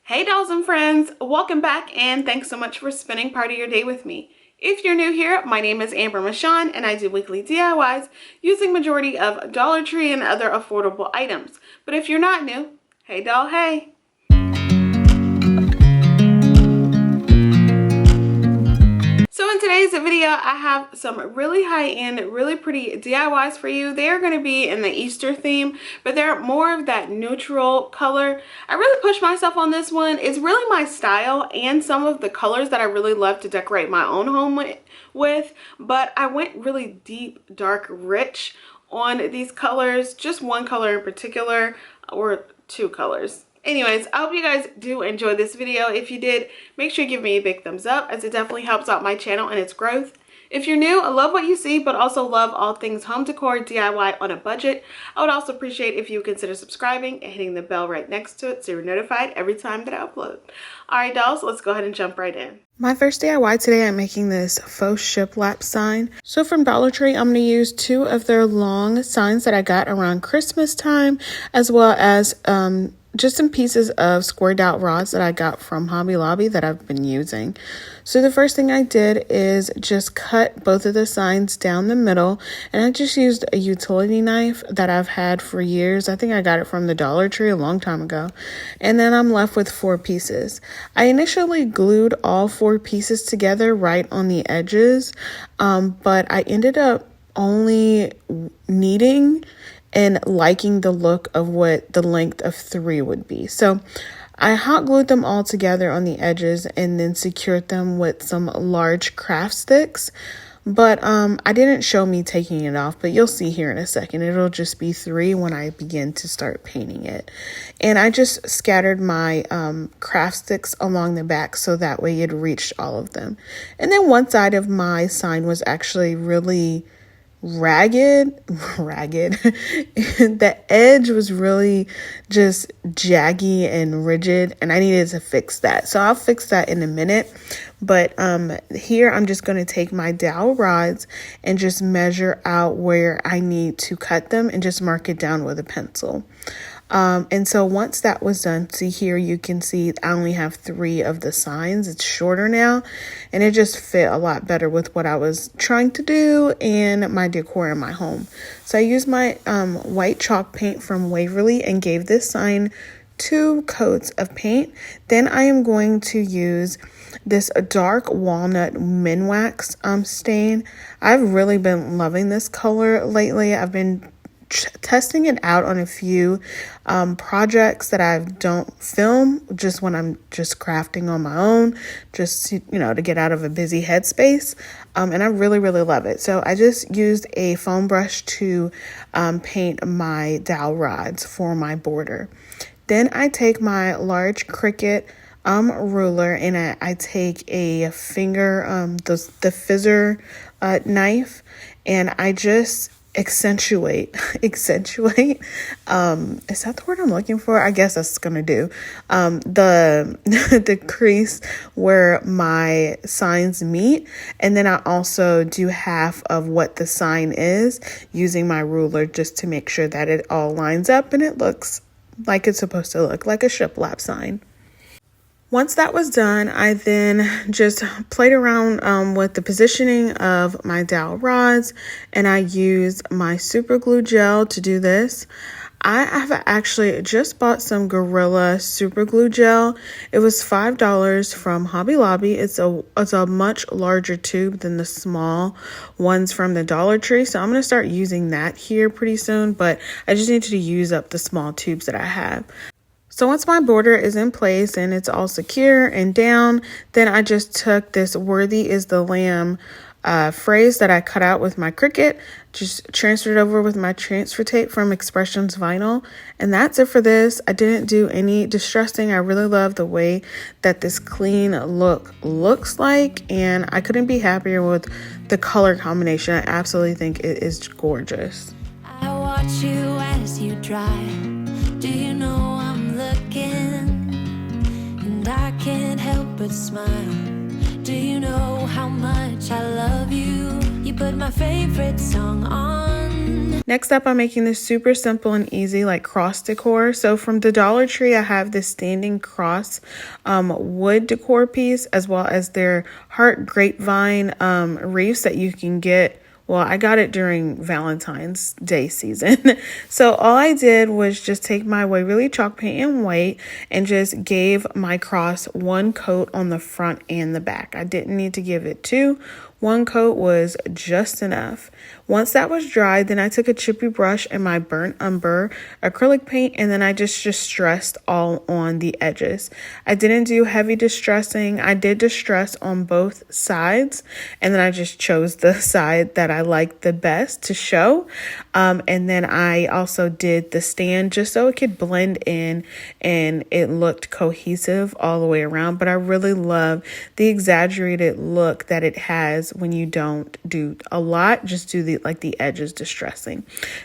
Hey dolls and friends, welcome back and thanks so much for spending part of your day with me. If you're new here, my name is Amber Michon and I do weekly DIYs using majority of Dollar Tree and other affordable items. But if you're not new, hey doll, hey. So in today's video, I have some really high-end, really pretty DIYs for you. They are going to be in the Easter theme, but they're more of that neutral color. I really pushed myself on this one. It's really my style and some of the colors that I really love to decorate my own home with, but I went really deep, dark, rich on these colors. Just one color in particular, or two colors. Anyways, I hope you guys do enjoy this video. If you did, make sure you give me a big thumbs up as it definitely helps out my channel and its growth. If you're new, I love what you see, but also love all things home decor, DIY on a budget. I would also appreciate if you consider subscribing and hitting the bell right next to it so you're notified every time that I upload. Alright dolls, let's go ahead and jump right in. My first DIY today, I'm making this faux shiplap sign. So from Dollar Tree, I'm going to use two of their long signs that I got around Christmas time, as well as just some pieces of squared out rods that I got from Hobby Lobby that I've been using. So the first thing I did is just cut both of the signs down the middle, and I just used a utility knife that I've had for years. I think I got it from the Dollar Tree a long time ago. And then I'm left with 4 pieces. I initially glued all 4 pieces together right on the edges, but I ended up only needing and liking the look of what the length of 3 would be. So I hot glued them all together on the edges and then secured them with some large craft sticks. But I didn't show me taking it off, but you'll see here in a second. It'll just be 3 when I begin to start painting it. And I just scattered my craft sticks along the back so that way it reached all of them. And then one side of my sign was actually really ragged. The edge was really just jaggy and rigid, and I needed to fix that. So I'll fix that in a minute. But here I'm just going to take my dowel rods and just measure out where I need to cut them and just mark it down with a pencil. And so once that was done, see here, you can see I only have 3 of the signs. It's shorter now, and it just fit a lot better with what I was trying to do and my decor in my home. So I used my white chalk paint from Waverly and gave this sign 2 coats of paint. Then I am going to use this dark walnut Minwax stain. I've really been loving this color lately. I've been testing it out on a few projects that I don't film, just when I'm just crafting on my own, just to get out of a busy headspace, and I really love it. So I just used a foam brush to paint my dowel rods for my border. Then I take my large Cricut ruler and I take a finger the fizzer knife, and I just accentuate is that the word I'm looking for? I guess that's gonna do the crease where my signs meet, and then I also do half of what the sign is using my ruler just to make sure that it all lines up and it looks like it's supposed to look, like a shiplap sign. Once that was done, I then just played around with the positioning of my dowel rods, and I used my super glue gel to do this. I have actually just bought some Gorilla super glue gel. It was $5 from Hobby Lobby. It's a much larger tube than the small ones from the Dollar Tree. So I'm going to start using that here pretty soon, but I just needed to use up the small tubes that I have. So once my border is in place and it's all secure and down, then I just took this "Worthy is the Lamb" phrase that I cut out with my Cricut, just transferred it over with my transfer tape from Expressions Vinyl, and that's it for this. I didn't do any distressing. I really love the way that this clean look looks like, and I couldn't be happier with the color combination. I absolutely think it is gorgeous. I watch you as you drive. Do you know I'm looking? And I can't help but smile. Do you know how much I love you? You put my favorite song on. Next up, I'm making this super simple and easy like cross decor. So from the Dollar Tree, I have this standing cross wood decor piece, as well as their heart grapevine wreaths that you can get. Well, I got it during Valentine's Day season. So all I did was just take my Waverly chalk paint in white and just gave my cross one coat on the front and the back. I didn't need to give it two. One coat was just enough. Once that was dry, then I took a chippy brush and my burnt umber acrylic paint, and then I just distressed all on the edges. I didn't do heavy distressing. I did distress on both sides, and then I just chose the side that I liked the best to show. And then I also did the stand just so it could blend in and it looked cohesive all the way around. But I really love the exaggerated look that it has when you don't do a lot, just do the edges distressing.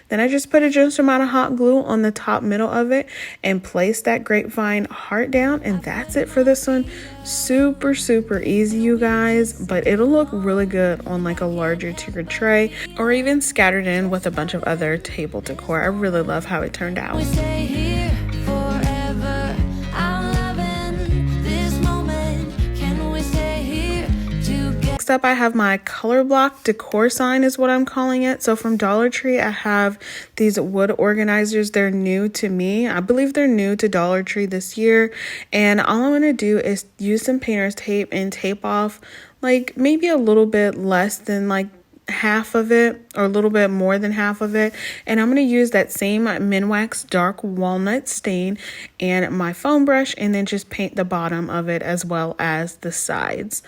Then I just put a generous amount of hot glue on the top middle of it and place that grapevine heart down, and that's it for this one. Super easy, you guys, but it'll look really good on like a larger tiered tray or even scattered in with a bunch of other table decor. I really love how it turned out. We stay here forever. I'm loving this moment. Can we stay here together? Next up, I have my color block decor sign is what I'm calling it. So from Dollar Tree, I have these wood organizers. They're new to me. I believe they're new to Dollar Tree this year. And all I'm going to do is use some painter's tape and tape off like maybe a little bit less than like half of it or a little bit more than half of it, and I'm going to use that same Minwax dark walnut stain and my foam brush, and then just paint the bottom of it as well as the sides.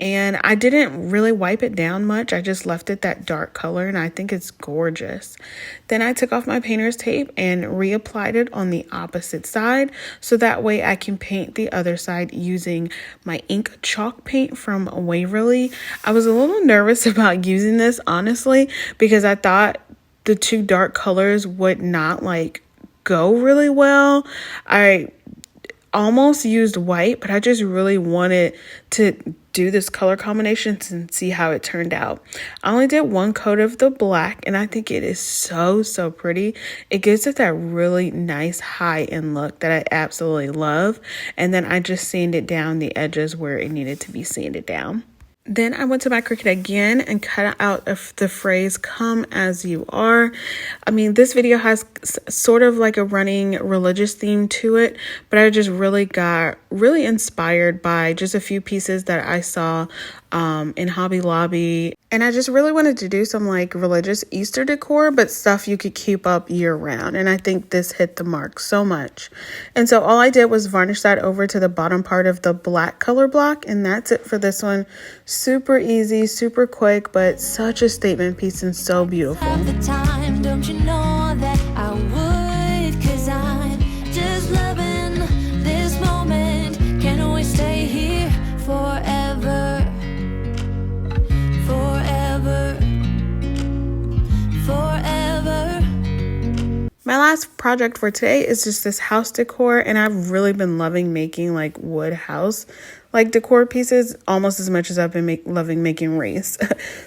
And I didn't really wipe it down much. I just left it that dark color, and I think it's gorgeous. Then I took off my painter's tape and reapplied it on the opposite side, so that way I can paint the other side using my ink chalk paint from Waverly. I was a little nervous about using this, honestly, because I thought the two dark colors would not like go really well. I almost used white, but I just really wanted to do this color combination and see how it turned out. I only did one coat of the black, and I think it is so pretty. It gives it that really nice high-end look that I absolutely love. And then I just sanded down the edges where it needed to be sanded down. Then I went to my Cricut again and cut out the phrase "come as you are." I mean, this video has sort of like a running religious theme to it, but I just really got really inspired by just a few pieces that I saw in Hobby Lobby. And I just really wanted to do some like religious Easter decor, but stuff you could keep up year round. And I think this hit the mark so much. And so all I did was varnish that over to the bottom part of the black color block. And that's it for this one. Super easy, super quick, but such a statement piece and so beautiful. At the time, don't you know that I would? 'Cause I'm just loving this moment. Can we stay here forever? Forever. My last project for today is just this house decor, and I've really been loving making like wood house like decor pieces almost as much as I've been loving making wreaths.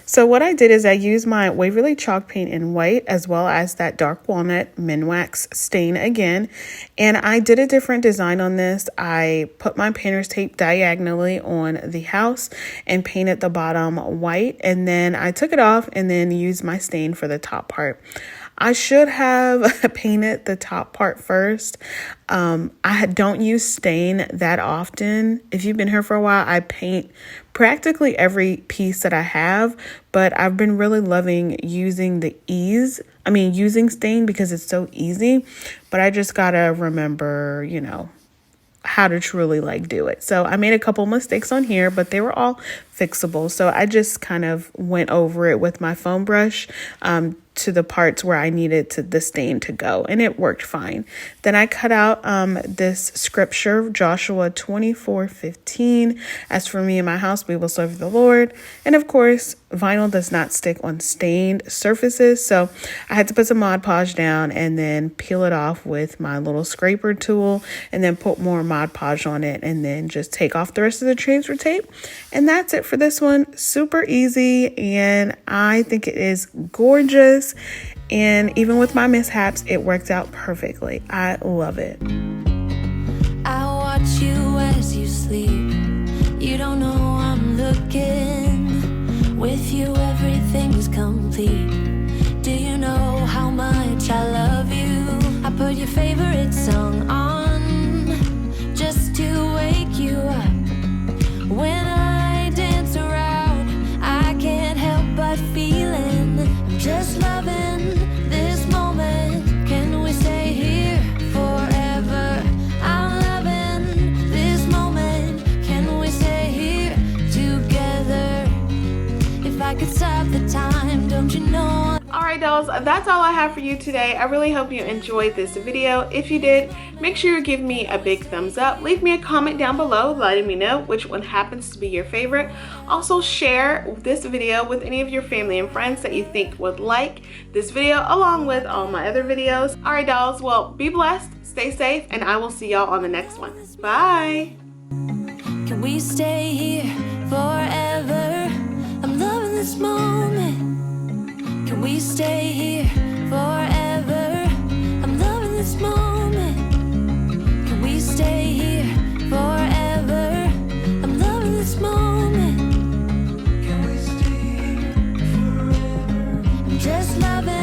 So what I did is I used my Waverly chalk paint in white as well as that dark walnut Minwax stain again, and I did a different design on this. I put my painter's tape diagonally on the house and painted the bottom white, and then I took it off and then used my stain for the top part. I should have painted the top part first. I don't use stain that often. If you've been here for a while, I paint practically every piece that I have, but I've been really loving using using stain because it's so easy, but I just gotta remember, how to truly like do it. So I made a couple mistakes on here, but they were all fixable. So I just kind of went over it with my foam brush to the parts where I needed the stain to go, and it worked fine. Then I cut out this scripture, Joshua 24:15. As for me and my house, we will serve the Lord. And of course, vinyl does not stick on stained surfaces, so I had to put some Mod Podge down and then peel it off with my little scraper tool, and then put more Mod Podge on it, and then just take off the rest of the transfer tape. And that's it for this one. Super easy, and I think it is gorgeous. And even with my mishaps, it worked out perfectly. I love it. I watch you as you sleep. You don't know I'm looking. With you, everything's complete. Do you know how much I love you? I put your favorite song on just to wake you up. When I dance around, I can't help but feeling I'm just loving this moment. Can we stay here forever? I'm loving this moment. Can we stay here together? If I could stop the time, don't you know? Alright dolls, that's all I have for you today. I really hope you enjoyed this video. If you did, make sure you give me a big thumbs up. Leave me a comment down below letting me know which one happens to be your favorite. Also share this video with any of your family and friends that you think would like this video, along with all my other videos. Alright dolls, well, be blessed, stay safe, and I will see y'all on the next one. Bye! Can we stay here forever? I'm loving this moment. Can we stay here forever? I'm loving this moment. Can we stay here forever? I'm loving this moment. Can we stay here forever? I'm just loving